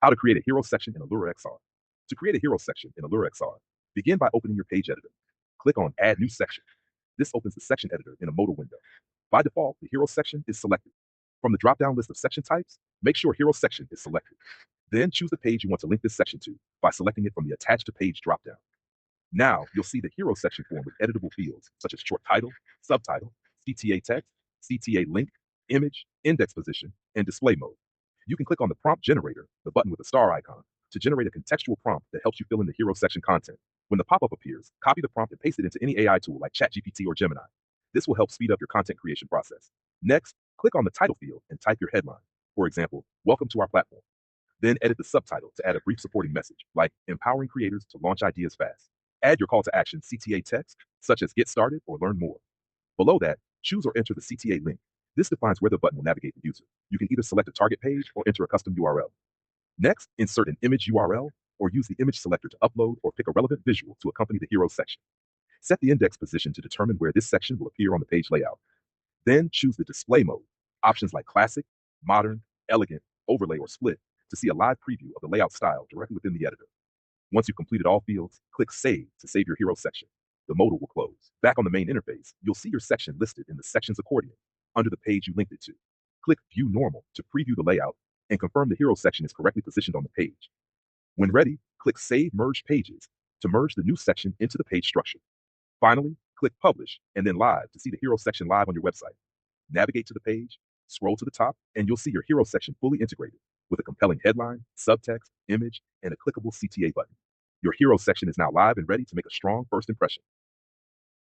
How to create a hero section in AlluraXR. To create a hero section in AlluraXR, begin by opening your page editor. Click on Add New Section. This opens the section editor in a modal window. By default, the hero section is selected. From the drop-down list of section types, make sure hero section is selected. Then choose the page you want to link this section to by selecting it from the Attach to Page dropdown. Now you'll see the hero section form with editable fields such as short title, subtitle, CTA text, CTA link, image, index position, and display mode. You can click on the prompt generator, the button with the star icon, to generate a contextual prompt that helps you fill in the hero section content. When the pop-up appears, copy the prompt and paste it into any AI tool like ChatGPT or Gemini. This will help speed up your content creation process. Next, click on the title field and type your headline. For example, "Welcome to our platform." Then edit the subtitle to add a brief supporting message, like "Empowering creators to launch ideas fast." Add your call to action CTA text, such as "Get started" or "Learn more." Below that, choose or enter the CTA link. This defines where the button will navigate the user. You can either select a target page or enter a custom URL. Next, insert an image URL or use the image selector to upload or pick a relevant visual to accompany the hero section. Set the index position to determine where this section will appear on the page layout. Then choose the display mode, options like classic, modern, elegant, overlay, or split to see a live preview of the layout style directly within the editor. Once you've completed all fields, click Save to save your hero section. The modal will close. Back on the main interface, you'll see your section listed in the Sections accordion under the page you linked it to. Click View Normal to preview the layout and confirm the hero section is correctly positioned on the page. When ready, click Save Merged Pages to merge the new section into the page structure. Finally, click Publish and then Live to see the hero section live on your website. Navigate to the page, scroll to the top, and you'll see your hero section fully integrated with a compelling headline, subtext, image, and a clickable CTA button. Your hero section is now live and ready to make a strong first impression.